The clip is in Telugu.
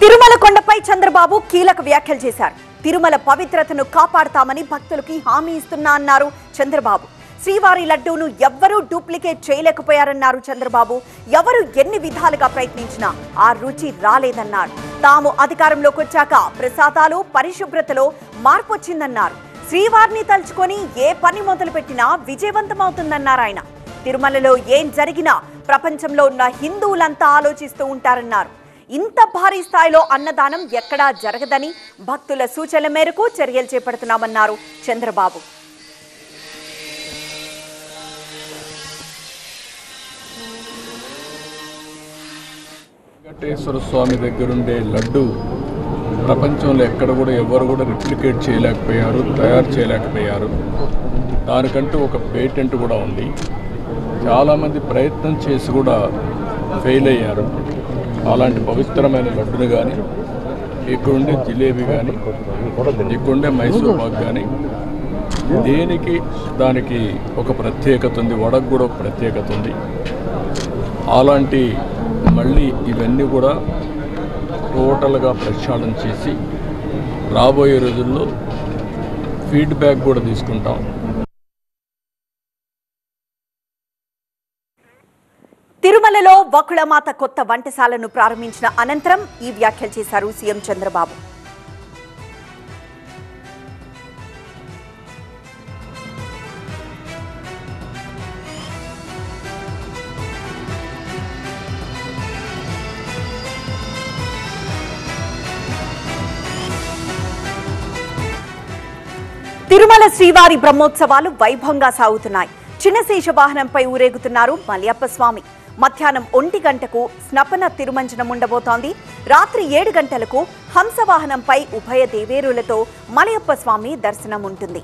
తిరుమల కొండపై చంద్రబాబు కీలక వ్యాఖ్యలు చేశారు. తిరుమల పవిత్రతను కాపాడతామని భక్తులకి హామీ ఇస్తున్నా అన్నారు చంద్రబాబు. శ్రీవారి లడ్డూను ఎవ్వరూ డూప్లికేట్ చేయలేకపోయారన్నారు చంద్రబాబు. ఎవరు ఎన్ని విధాలుగా ప్రయత్నించినా ఆ రుచి రాలేదన్నారు. తాము అధికారంలోకి వచ్చాక ప్రసాదాలు పరిశుభ్రతలో మార్పు వచ్చిందన్నారు. శ్రీవారిని తలుచుకొని ఏ పని మొదలుపెట్టినా విజయవంతమవుతుందన్నారు ఆయన. తిరుమలలో ఏం జరిగినా ప్రపంచంలో ఉన్న హిందువులంతా ఆలోచిస్తూ ఉంటారన్నారు. ఇంత భారీ స్థాయిలో అన్నదానం ఎక్కడా జరగదని భక్తుల సూచనల మేరకు చర్యలు చేపడుతున్నామన్నారు చంద్రబాబు. వెంకటేశ్వర స్వామి దగ్గరుండే లడ్డు ప్రపంచంలో ఎక్కడ కూడా ఎవరు కూడా రిప్లికేట్ చేయలేకపోయారు, తయారు చేయలేకపోయారు. దానికంటూ ఒక పేటెంట్ కూడా ఉంది. చాలామంది ప్రయత్నం చేసి కూడా ఫెయిల్ అయ్యారు. అలాంటి పవిత్రమైన లడ్డును కానీ, ఇక్కడుండే జిలేబీ కానీ, ఇక్కడుండే మైసూర్ పాక్ కానీ దేనికి దానికి ఒక ప్రత్యేకత ఉంది. వడకు కూడా ఒక ప్రత్యేకత ఉంది. అలాంటి మళ్ళీ ఇవన్నీ కూడా టోటల్గా ప్రక్షాళన చేసి రాబోయే రోజుల్లో ఫీడ్బ్యాక్ కూడా తీసుకుంటాం. తిరుమలలో వకుళమాత కొత్త వంటశాలను ప్రారంభించిన అనంతరం ఈ వ్యాఖ్యలు చేశారు సీఎం చంద్రబాబు. తిరుమల శ్రీవారి బ్రహ్మోత్సవాలు వైభవంగా సాగుతున్నాయి. చిన్నశేష వాహనంపై ఊరేగుతున్నారు మలయప్ప స్వామి. మధ్యాహ్నం 1 గంటకు స్నపన తిరుమంజనం ఉండబోతోంది. రాత్రి 7 గంటలకు హంసవాహనంపై ఉభయ దేవేరులతో మలయప్ప స్వామి దర్శనం ఉంటుంది.